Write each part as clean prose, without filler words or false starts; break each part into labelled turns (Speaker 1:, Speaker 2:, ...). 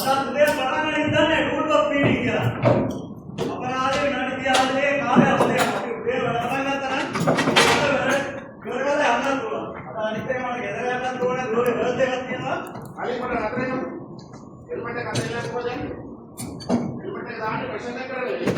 Speaker 1: අද උදේ පටන් ඉඳන්නේ රූල් ඔෆ් ෆීඩින් කියලා. අපරාධේ විනාඩි 30 කාලයක් උදේ අපි උදේ වැඩ පටන් ගත්තා නම් ඉවරවල යන්න පුළුවන්. අද අනිත් එක මට ගෙදර යන්න ඕනේ දෝරේ වර්ත් එකක් තියෙනවා.
Speaker 2: අලින් මට නතර වෙනවා. හෙල්මට් එක අතේ ඉන්න කොහෙද? හෙල්මට් එක දාන්න ප්‍රශ්න කරන්නේ.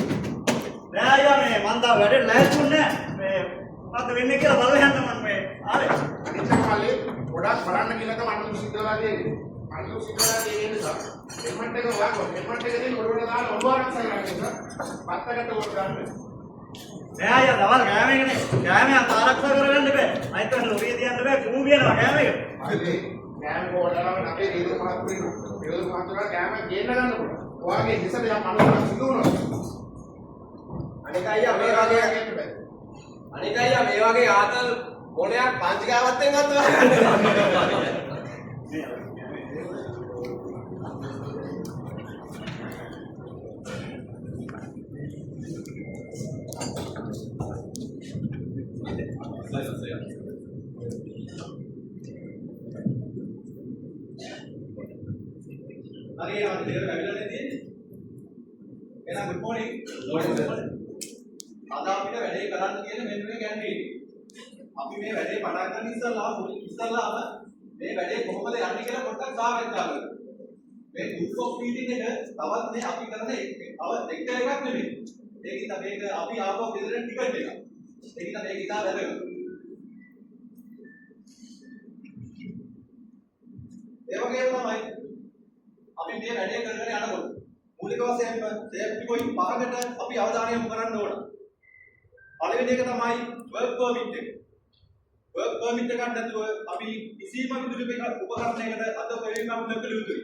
Speaker 1: නෑ අයියා මේ මන් තා වැඩේ ලෑස්තුන්නේ මේ මොකද්ද වෙන්නේ කියලා බලලා යන්න මම මේ ආවේ.
Speaker 2: අනිත් එක මල්ලේ ගොඩක් බලන්න කියලා තමයි අනුු සිද්ධලා තියෙන්නේ. අනුු සිද්ධලා තියෙන නිසා හෙල්මට් එක වගා හෙල්මට් එකකින් ඔළුවට දාලා ඔළුව ආරක්ෂා කරගන්න. පත්තකට උඩ ගන්න.
Speaker 1: නෑ අයියා දවල් ගෑමේකනේ. ගෑමේ ආරක්ෂා කරගන්න බෑ. අයිත් වෙන ලොරිය තියන්න බෑ කුමු කියනවා ගෑමේක.
Speaker 2: අනේ ගෑම කොටලාම අපේ දීදු මහත්තුරු දීදු මහත්තුරුලා ගෑම ගේන්න ගන්නකොට. ඔයාගේ හිසට යම් අනුරක් සිදු වුණා.
Speaker 3: අනික අයියා මේ වගේ ආතල් මොණයක් පංචිකාවත්තෙන් අත්වා ගන්න.
Speaker 1: හරි අපි දෙර වැවිලානේ තියෙන්නේ. එහෙනම් good morning. අද අපිට වැඩේ කරන්න තියෙන මෙන්න මේ කැන්ඩීඩ්. අපි මේ වැඩේ පටන් ගන්න ඉස්සල්ලාම මේ වැඩේ කොහොමද යන්නේ කියලා පොඩ්ඩක් සාකච්ඡා කරමු. මේ group of meeting එක තවත් මේ අපි කරන එක එකක් නෙමෙයි. ඒකිට මේක අපි ආපහු ගෙදරින් ටිකට් එකක්. ඒකිට මේක ඉතා වැදගත්. ඒ වගේම තමයි අපි මේ වැඩේ කරගෙන යනකොට මූලික වශයෙන්ම සේෆ්ටි පොයින්ට් පහකට අපි අවධානය යොමු කරන්න ඕන. පළවෙනි එක තමයි work permit එක. work permit එකක් නැතුව අපි කිසිම විදුලි උපකරණයකට අත පෙරෙන්න නොකළ යුතුයි.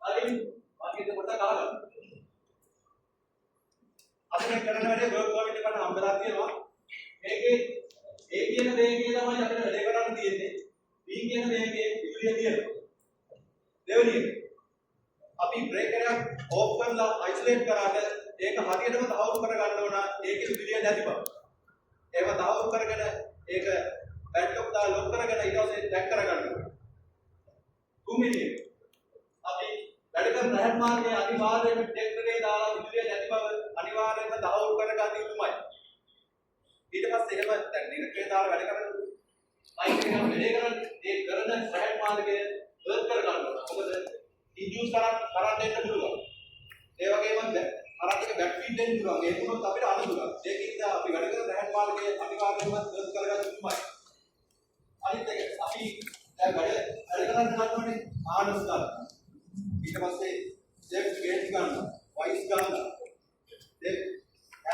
Speaker 1: හරි වාක්‍යයට පොඩ්ඩක් අහගන්න. අපි මේ කරන වැඩේ work permit එකට හම්බලා තියෙනවා. මේකේ A කියන දෙයකින් තමයි අපිට වැඩේ කරන්න තියෙන්නේ. B කියන දෙයකින් විදුලිය තියෙනවා. දෙවෙනි එක අපි බ්‍රේකර් එක ඕෆ් කරලා අයිසොලේට් කරාට ඒක හරියටම තහවුරු කර ගන්න ඕන ඒකේ විදුලිය නැති බව. ඒව තහවුරු කරගෙන ඒක බැට්ලොක් දාලා ලොක් කරගෙන ඊට පස්සේ ටැග් කර ගන්න ඕන. තුන්වෙනි එක අපි වැඩ කරන රහත් මාර්ගයේ අනිවාර්යයෙන්ම ටෙක්ටරේ දාලා විදුලිය නැති බව අනිවාර්යයෙන්ම තහවුරු කර ගන්න යුතුමයි. ඊට පස්සේ එහෙම දැන් නිරකේ දාලා වැඩ කරන අයින් එක වැඩේ කරන්නේ ඒ කරන රහත් මාර්ගයේ වර්ක් කර ගන්න ඕන. මොකද ඉන්ඩියුස් කරන්ට් එන්න පුළුවන්. ඒ වගේම කරන්ට් එක බැක් ෆීඩ් දෙන්න පුළුවන්. ඒක උනොත් අපිට අනුසුලක්. ඒකින්ද අපි වැඩ කරන රහත් මාර්ගයේ අනිවාර්යයෙන්ම වර්ක් කරගන්න යුතුමයි. අනිත් එක අපි දැන් වැඩ කරන්න ගන්නෝනේ ආනස් ගන්න. ඊට පස්සේ සෙෆ්ටි ගේට් ගන්න, වයිස් ගන්න. ඒ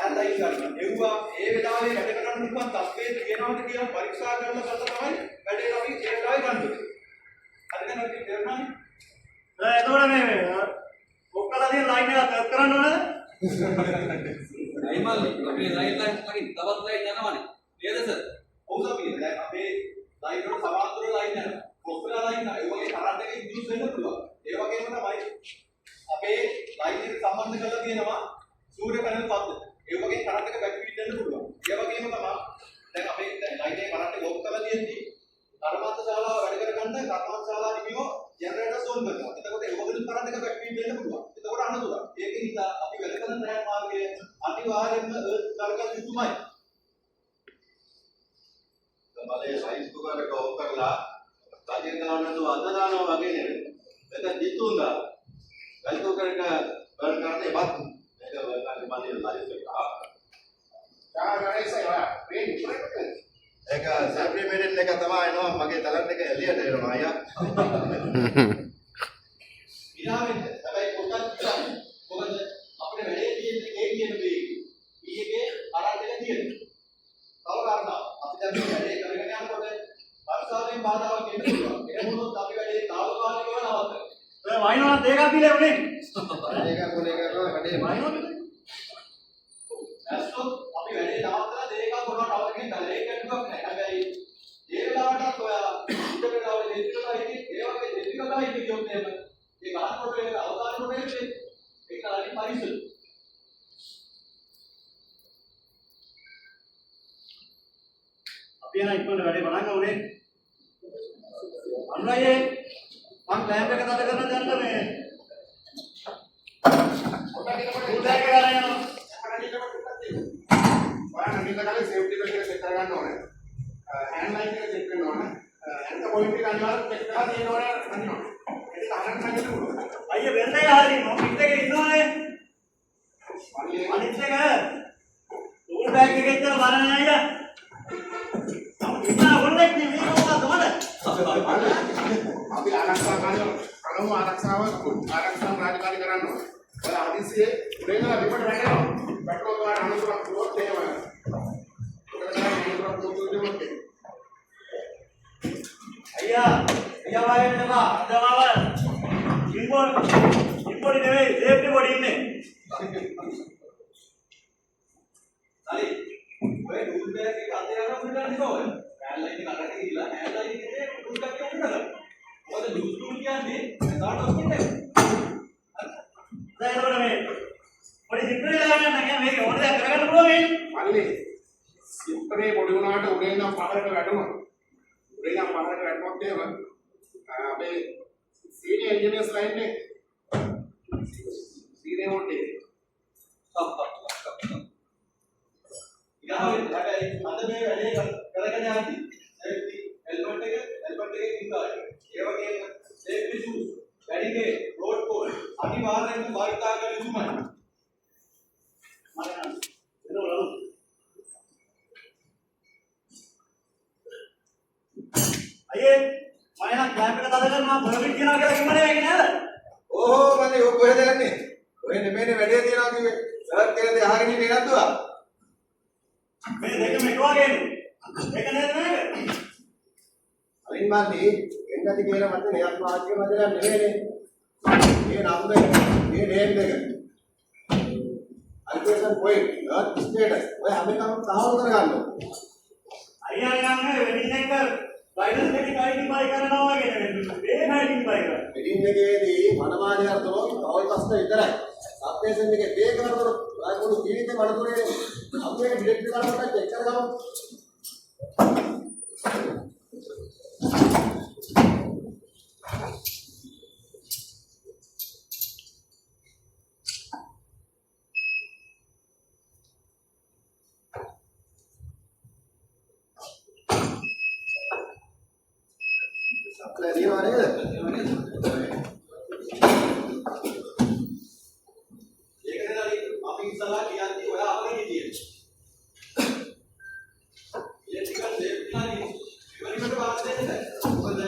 Speaker 1: ඇන්ඩයි ගන්න. ඒවා ඒ වෙලාවේ වැඩ කරන්න පුළුවන් තත්ත්වයේ තියෙනවද කියලා පරීක්ෂා කරලා තමයි වැඩේ අපි ඒ වෙලාවේ ගන්න ඕනේ. හරිද නැත්නම් තේරුණානේ? එතකොට මේ ඔක්කොලා දින ලයින් එක තත් කරන්න ඕනද?
Speaker 4: අයිමල් අපේ ලයින් ලයින් තවත් ලයින් යනවනේ. නේද සර්?
Speaker 1: ඔව් සමීර. දැන් අපේ ලයින් වල සමාන්තර ලයින් යනවා. ඔක්කොලා ලයින් ඒ වගේ කරන්ට් එක ඉන්ඩියුස් වෙන්න පුළුවන්. ඒ වගේම තමයි අපේ ලයින් එක සම්බන්ධ කරලා තියෙනවා සූර්ය පැනල් පද්ධතිය. ඒ වගේ කරන්ට් එක බැක් ෆීඩ් දෙන්න පුළුවන්. ඒ වගේම තමයි දැන් අපේ දැන් ලයින් එකේ කරන්ට් එක ඕෆ් කරලා තියෙද්දි කර්මාන්ත ශාලාව වැඩ කරගන්න කර්මාන්ත ශාලාව නිමියෝ ජෙනරේටර්ස් ඕන් කරනවා. එතකොට ඒ වගේ කරන්ට් එක බැක් ෆීඩ් දෙන්න පුළුවන්. එතකොට අනුතුරක්. ඒකේ නිසා අපි වැඩ කරන රැහත් මාර්ගයේ අනිවාර්යයෙන්ම කරගන්න යුතුමයි.
Speaker 5: තමලේ සයිස් කුකරක ඕෆ් කරලා තාජින් දාන්නතු අද දානවා වගේ නේද? එතන දිතුන්දා. සයිස් කුකරක වර්ක් කරන්නේ බත්. මේක වර්ක් කරන්නේ මල්ලේ ලයිස් එක. ඒක සැප්ලිමේට් එක තමයි එනවා මගේ ටැලන්ට් එක එළියට එනවා අයියා.
Speaker 1: විලාවෙන්න හැබැයි පොඩ්ඩක් හිතන්න. මොකද අපිට වැඩේ තියෙන්නේ A කියන දේ. B එකේ කරන්ට් එක තියෙනවා. තව කාරණා අපි දැන් මේ වැඩේ කරගෙන යනකොට වර්ෂාවෙන් බාධාවක් එන්න පුළුවන්. එහෙම වුණොත් අපි වැඩේ తాවකාලිකව නවත්තනවා. ඔය වයින්වල දෙකක් දීලා උනේ.
Speaker 5: ඒක කොලේ කරනවා වැඩේ
Speaker 1: වයින්වල ඇත්තොත් අපි වැඩේ නවත්තලා දෙකක් කොනවා නවත්තගෙන ගල ඒක ටිකක් නෑ. හැබැයි ඒ වෙලාවටත් ඔයා උඩට ගාවේ දෙවිකලා ඉන්නේ ඒ වගේ දෙවිකලා ඉන්නේ කියොත් එහෙම ඒ ගහනකොට ඒක අවසාන කොට එන්නේ ඒක අනිත් පරිසර. අපි යන ඉක්මනට වැඩේ බලන්න ඕනේ. අනුරායේ
Speaker 6: මම ක්ලෑම්ප් එක තද කරන දැනට මේ
Speaker 2: පොඩ්ඩක් ඉන්නකොට
Speaker 6: උදේ කරගෙන යනවා.
Speaker 2: ඔයාලා නිල කාලේ සේෆ්ටි බෙල්ට් එක සෙට් කරගන්න ඕනේ. හෑන්ඩ් ලයින් එක චෙක් කරන්න ඕනේ. ඇන්කර් පොයින්ට් එක අනිවාර්යයෙන් චෙක් කරලා තියෙන්න ඕනේ අනිනවා. ඒක අහන්න නැගිට පුළුවන්.
Speaker 6: අයියා වෙන්නේ හරි මම පිට එකේ ඉන්නවනේ. අනිත් එක ටූල් බෑග් එකේ ඉතල බලන්න අයියා. ඉන්න ඔල්ලෙක් නෙමෙයි මොකක්ද මට?
Speaker 2: අපි ආරක්ෂාව ආරක්ෂාව රාජකාරී කරන්න ඕනේ. ඔයාලා හදිස්සියේ උදේලා විපට වැටෙනවා. පෙට්‍රෝල් ගාන අනුසුරක් පුරොත් එහෙම.
Speaker 6: අයියා වාගේ වෙනවා. අදමාව ඉම්පෝඩි නෙවෙයි සේෆ්ටි බෝඩි ඉන්නේ.
Speaker 1: හරි. ඔය ටූල් බෑග් එක අතේ අරන් උඩට යනවා ඔය. හෑන්ඩ් ලයින් එක අරගෙන ගිහලා හෑන්ඩ් ලයින් එකේ ටූල් එකක් උඩට ගන්න. මොකද ලූස් ටූල් කියන්නේ දාට ඔක්කොනේ.
Speaker 6: දැන් ඒකට මේ පොඩි සිප්‍රේ දාගන්න නැහැ මේක ඕන දෙයක් කරගන්න පුළුවන් මේ.
Speaker 2: මල්ලි සිප්‍රේ පොඩි වුණාට උඩේ නම් පහරට වැටුණා. උඩේ නම් පහරට වැටුණොත් එහෙම අපේ සීනියර් ඉන්ජිනියර්ස් ලයින් එක සීනියර් මොඩේ
Speaker 1: ඊගාවෙන් හැබැයි අද මේ වැඩේ කරගෙන යද්දි සේෆ්ටි හෙල්මට් එක ඉන්නවා. ඒ වගේම සේෆ්ටි ෂූස්, වැඩිගේ රෝඩ් කෝඩ් අනිවාර්යයෙන්ම භාවිතා කළ යුතුමයි.
Speaker 6: අයියේ මම නම් ක්ලෑම්ප් එක තද කරනවා පර්මිට් තියනවා කියලා කිව්වනේ මේක නේද?
Speaker 3: ඕහෝ මන්නේ ඔය කොහෙද යන්නේ? ඔය නෙමෙයිනේ වැඩේ තියනවා කිව්වේ. සර් කියන දේ අහගෙන ඉන්නේ නැද්දුවා?
Speaker 6: මේ දෙකම එක වගේනේ. ඒක නේද මේක?
Speaker 3: අලින් මල්ලි එන්නති කියලා මට නියක් වාක්‍ය මැදලා නෙමෙයිනේ. මේ නම් දෙක, මේ නේම් දෙක. අල්පේෂන් පොයින්ට්, ස්ටේටස්. ඔය හැම එකම සාහවර කරගන්න ඕනේ.
Speaker 6: අයියා යන්නේ වෙඩින් එක ගයිඩන්ස් එකේ ගයිඩින් බයි කරනවා වගේ නෙවෙයි. මේ ගයිඩින් බයි කරනවා.
Speaker 3: මෙඩින් එකේදී මනමාලි අර්ථෝ තවයි ප්‍රශ්න විතරයි. සබ්ස්ටේෂන් එකේ බේක් කරනකොට ආයෙත් ජීවිතේ වලතුරේ අපි එක ඩිරෙක්ට් කරනකොට චෙක් කරගමු. සප්ලයි දිනවා නේද?
Speaker 1: ඒකද අපි ඉස්සලා කියන්නේ ඔය අපේ කියන්නේ. ඉලෙක්ට්‍රිකල් සේෆ්ටි හරි ඉවරකට වාස් දෙන්නේ නැහැ. මොකද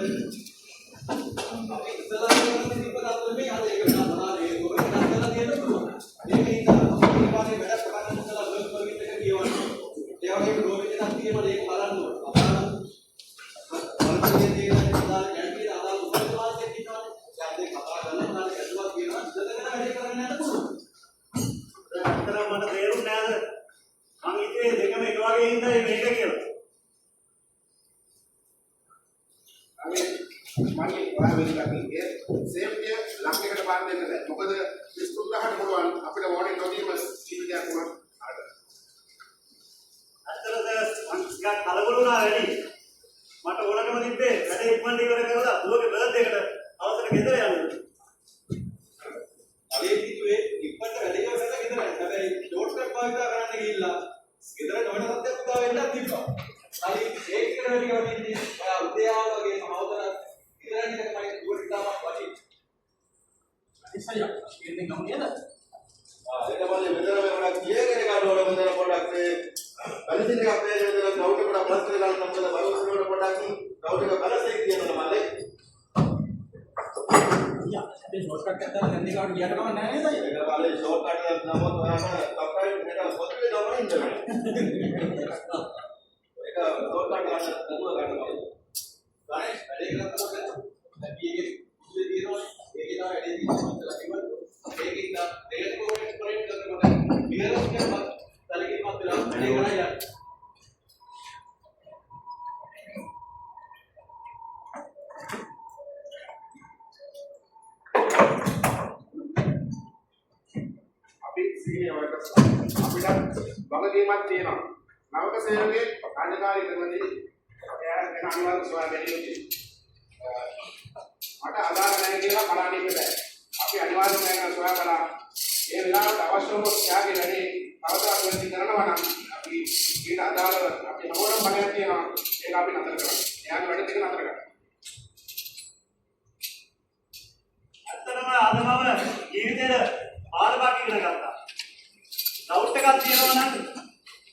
Speaker 1: අපි ඉස්සලා කියන්නේ ඉපදත් මේ අර ඒක තමයි ඒක ඔය කරලා තියෙන්න පුළුවන්. මේක ඉතින් අපි වාගේ වැඩ කරන්න ඉස්සලා වර්ක් පර්මිට් එක කියවන්නේ. ඒ වගේම රෝල් එකක් තියෙනවා ඒක බලන්න ඕන.
Speaker 2: සේෆ්ටි ලක්ෂයකට පාර දෙන්න බෑ. මොකද 30000ට පුළුවන් අපිට වෝඩින් නොදීම ජීවිතයක් වුණා.
Speaker 6: අතරද මං ටිකක් කලබලුණා වැඩි. මට ඕනකම තිබ්බේ වැඩේ ඉක්මනට ඉවර කරලා දුවගේ බර්ත්ඩේ එකට අවසර ගෙදර යන්න.
Speaker 1: අලේ කිව්වේ ඉක්මනට වැඩේ ඉවර කරලා ගෙදර යන්න. හැබැයි ෂෝට් කට් භාවිතා කරන්න ගිහිල්ලා ගෙදර නොවන සත්‍යයක් පුතා වෙන්නත් තිබ්බා. අලේ ඒකට වැඩි වටින්නේ ඔයා උදයාව වගේ සමවතර ඉතින් එක මගේ දුවට තාමත් වටි. ඉස්සයියා ඉන්නේ ගමු නේද?
Speaker 5: ඒක බලන්නේ මෙතන මේ කියෙන්නේ ගන්න ඕන මෙතන පොඩ්ඩක් මේ බැලන්සින් එකක් මේ මෙතන ග්‍රවුන්ඩ් එක පොඩ්ඩක් ප්ලස් කරලා ගන්න මොකද බයෝස් වල පොඩ්ඩක් ග්‍රවුන්ඩ් එක බැලන්ස් එක තියෙනවා මල්ලේ.
Speaker 1: යා මේ ෂෝට් කට් එකක් දාලා නැන්දේ කාට ගියට කම නැහැ නේද?
Speaker 5: ඒක බලන්නේ ෂෝට් කට් එකක් නමොත් ඔයාම සබ්ස්ක්‍රයිබ් මෙතන පොත්ලේ දානවා ඉන්නවා. ඒක ෂෝට් කට් ගන්න දරුවා ගන්නවා. ගානේ වැඩේ කරනකොට අපි ඒකේ ඉස්සේ දිනනවා ඒකේ තමයි වැඩේ තියෙනවා කියලා ඒකේ ඉන්න රේස් කෝඩ් එක්ස්ප්ලෝර් කරනකොට ක්ලියරන්ස් එකක් තලකින් මත වෙලා වැඩේ කරලා යන්න.
Speaker 2: අපි සීනියර් වර්කර්ස් අපිට වගකීමක් තියෙනවා. නවක සේවකේ රාජකාරී කරනදී එයා වෙන අනිවාර්ය සොයා ගැනීම තියෙනවා. මට අදාළ කියලා බලන්න ඉන්න බෑ. අපි අනිවාර්යයෙන්ම මේක සොයා බලලා ඒ වෙලාවට අවශ්‍ය වුණොත් ත්‍යාගය වැඩි අවදාන වෙනදි කරනවා නම් අපි ඊට අදාළව අපි නෝරම් බලයක් තියෙනවා ඒක අපි නතර කරන්න. ත්‍යාග වැඩ දෙක නතර කරන්න.
Speaker 6: ඇත්තටම අද මම ජීවිතේට ආරම්භයක් ඉගෙන ගත්තා. ඩවුට් එකක් තියෙනවා නම්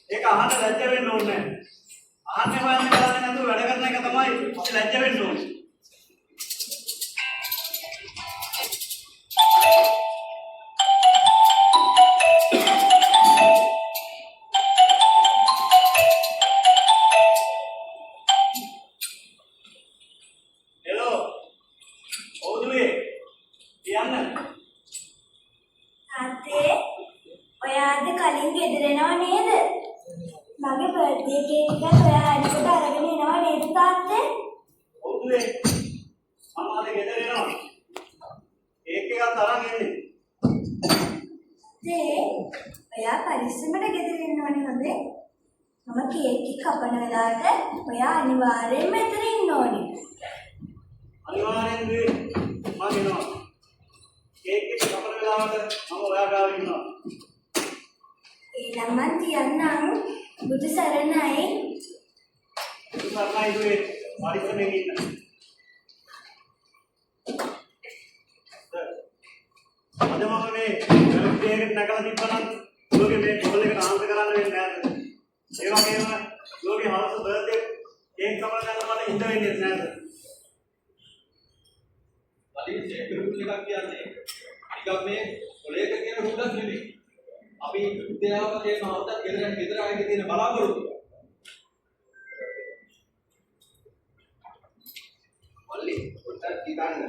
Speaker 6: ඒක අහන්න ලැජ්ජ වෙන්න ඕනේ නැහැ. අහන්නේ හොයන්නේ බලන්නේ නැතුව වැඩ කරන එක තමයි අපි ලැජ්ජ වෙන්න ඕනේ. හෙලෝ. ඔව්දුවේ. කියන්න.
Speaker 7: තාත්තේ ඔයා අද කලින් ගෙදර එනව නේද? මගේ බර්ත්ඩේ කේක් එක ඔයා අනිකට අරගෙන එනව නේද තාත්තේ?
Speaker 6: ඔව්දුවේ. මම අද ගෙදර එනවා. කේක් එකක් අරන් එන්නේ.
Speaker 7: ඒ ඔයා පරිස්සමට ගෙදර එන්න ඕනේ හොඳේ. මම කේක් එක කපන වෙලාවට ඔයා අනිවාර්යෙන්ම එතන ඉන්න ඕනේ.
Speaker 6: අනිවාර්යෙන් දුවේ. මම එනවා. කේක් එක කපන වෙලාවට මම ඔයා ගාව ඉන්නවා.
Speaker 7: ඊළඟ මන් කියන්නම් බුදු සරණයි.
Speaker 6: සර්ණයි දුවේ. පරිස්සමෙන් ඉන්න. අද මම මේ බර්ත්ඩේ එකට නැගලා තිබ්බනම් ලෝකේ මේ කෝල් එකට ආන්සර් කරන්න වෙන්නේ නැහැ. ඒ වගේම ලෝකේ හවස බර්ත්ඩේ කේක් කපන ගන්න මට ඉඳ වෙන්නේ නැහැ.
Speaker 1: කලින් සෙක්කියුරිටි එකක් කියන්නේ ටිකක් මේ කොලේක කියන රුද්දක් නෙමෙයි. අපි විද්‍යාවකේ මාවතක් ගෙදර ආයේ තියෙන බලාපොරොත්තු.
Speaker 3: මල්ලි පොඩ්ඩක් හිතන්න.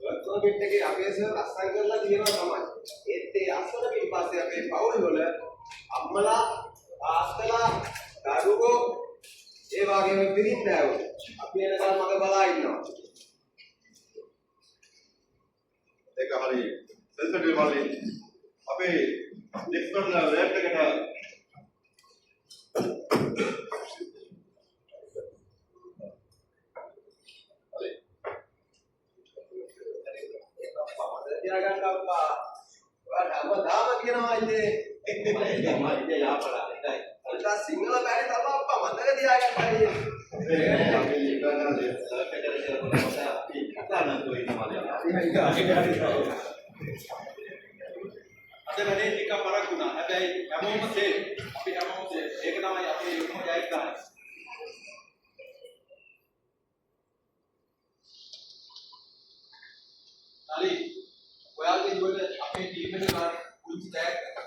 Speaker 3: වර්ක්ෂොප් එකේ අපේ සර් අස්සම් කරලා තියෙනවා තමයි. ඒත් ඒ අස්සන පිටපස්සේ අපේ පවුල් වල අම්මලා තාත්තලා දරුවෝ ඒ වගේම පිරින්දෑවෝ අපි එනකල් මග බලා ඉන්නවා.
Speaker 5: ඒක හරි සෙන්සිටිව් වලින් අපේ නෙක්ස්ට් වර්ල්ඩ් ලැබ් එකට
Speaker 3: තියාගන්න අප්පා. ඔයාලා හැමදාම කියනවා ඉතින් මම ඉතින් යාපලා ඉතින්. අනිත් සිංහල බෑනේ තමයි අප්පා මතක තියාගන්නයි.
Speaker 5: අපි ඉගෙන ගන්න අපි කතා කරනවා
Speaker 1: අද වැඩේ ටිකක් පරක් වුණා. හැබැයි හැමෝම සේෆ්. අපි හැමෝම සේෆ්. ඒක තමයි අපේ උතුම් ජයග්‍රහණය. හරි. ඔයාලගේ දුවට අපේ ටීම් එකට ගන්න පුංචි ටැග් එකක්.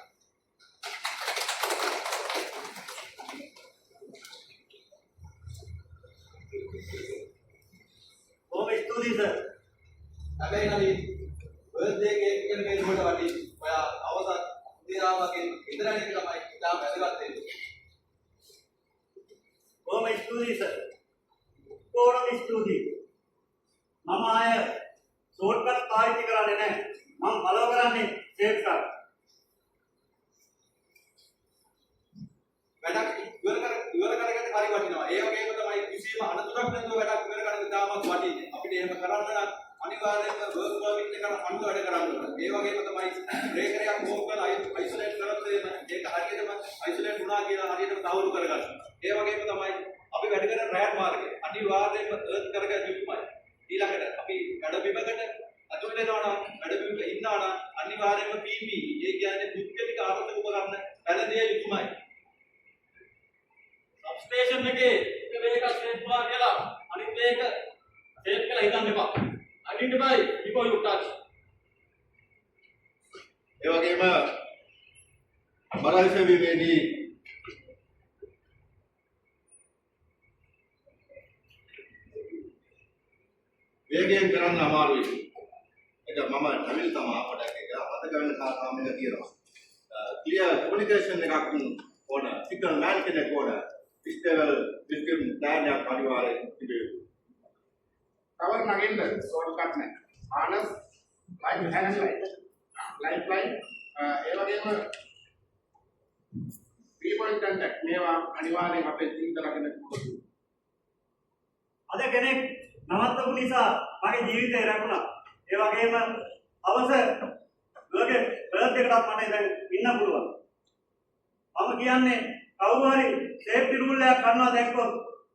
Speaker 6: බොහොම ස්තුතියි සර්.
Speaker 1: හැබැයි හරි බර්ත්ඩේ කේක් එක මේ දුවට වටි ඔයා අවසන් දිනාවකින් ඉදරණ එක තමයි ඉතාම වැදගත් වෙන්නේ.
Speaker 6: බොහොම ස්තුතියි සර්. බොහොම ස්තුතියි. මම ආය ෂෝට්කට් පාවිච්චි කරන්නේ නැහැ. මම ෆලෝ කරන්නේ සේෆ් කට්.
Speaker 1: වැඩක් ඉවර කරගන්න හරි වටිනවා. ඒ වගේම තමයි කිසිම අනතුරක් නැතුව වැඩක් ඉවර කරගන්න තාමත් වටින්නේ. අපිට එහෙම කරන්න නම් අනිවාර්යයෙන්ම වර්ක් පර්මිට් එක අනුව වැඩ කරන්න ඕනේ. ඒ වගේම තමයි බ්‍රේකරයක් හෝම් කරලා අයිසොලේට් කරත් ඒක හරියටම අයිසොලේට් වුණා කියලා හරියටම තහවුරු කරගන්න. ඒ වගේම තමයි අපි වැඩ කරන රෑඩ් මාර්ගය අනිවාර්යයෙන්ම අර්ත් කරගන්න යුතුමයි. ඊළඟට අපි වැඩබිමකට අතුල් වෙනවා නම් වැඩබිමක ඉන්නවා නම් අනිවාර්යයෙන්ම PPE ඒ කියන්නේ පුද්ගලික ආරක්ෂක උපකරණ පැළඳිය යුතුමයි.
Speaker 4: සබ්ස්ටේෂන් එකේ එක වේගයක් සේෆ් වුණා කියලා අනිත් වේග සේෆ් කියලා හිතන්න එපා. identify before you touch.
Speaker 5: ඒ වගේම බරල් සෙවීමේදී වේගයෙන් කරන්න අමාරුයි. ඒක මම නවිල් තමයි අපට එක අත ගන්න කාර්යම එක කියනවා. ක්ලියර් කොමියුනිකේෂන් එකක් ඕන. සිගනල් මෑන් කෙනෙක් ඕන. ඉස්තෙවල් විස්කින් ප්ලෑන් එකක් අනිවාර්යයෙන් තිබේ.
Speaker 2: කවර් නගින්න ෂෝට්කට් නැහැ. මානස් ලයිෆ් ලයින් ඒ වගේම පීපල් කන්ටැක්ට් මේවා අනිවාර්යෙන් අපේ ජීවිත ළඟ නෙකුත්.
Speaker 6: අද කෙනෙක් නවත්තපු නිසා මගේ ජීවිතේ රැකුණා. ඒ වගේම අවස ලෝකේ බර්ත් එකකට මට දැන් ඉන්න පුළුවන්. මම කියන්නේ කවුරු හරි සේෆ්ටි රූල් එකක් කරනවා දැක්කොත්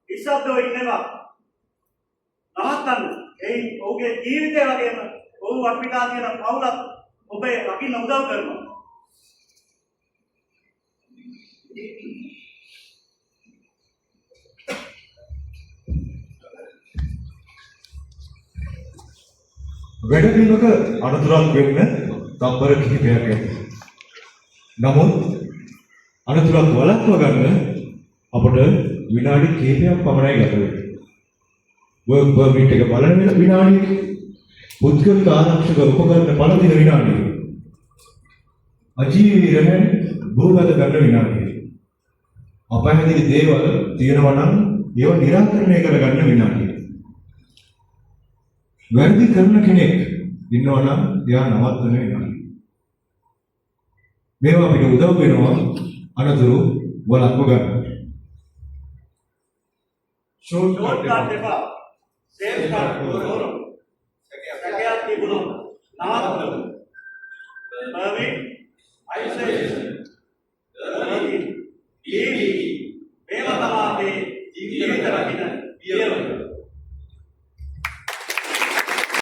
Speaker 6: ඉස්සද්දෝ ඉන්නවා. නවත්තන්න. ඒ ඔහුගේ ජීවිතය වගේම ඔහු අපිටා තියෙන පවුලත් ඔබේ රකින්න උදව් කරනවා.
Speaker 8: වැඩපිළිවෙලක අනතුරක් වෙන්න තත්පර කිහිපයක් ඇති. නමුත් අනතුරක් වළක්වා ගන්න අපට විනාඩි කිහිපයක් පමණයි ගත වෙන්නේ. වර්ක් පර්මිට් එක බලන විනාඩිය, පුද්ගලික ආරක්ෂක උපකරණ පළදින විනාඩිය, අජීවී රැහන් භූගත ගන්න විනාඩිය, අපහැදිලි දේවල් තියෙනවා නම් ඒවා निराකරණය කරගන්න විනාඩිය. වැරදි කරන කෙනෙක් ඉන්නවා නම් එයා නවත්තන වෙනවා. මේවා අපිට උදව් වෙනවා අනතුරු වළක්ව ගන්න.
Speaker 6: ෂෝට් කට් එපා. Safe cut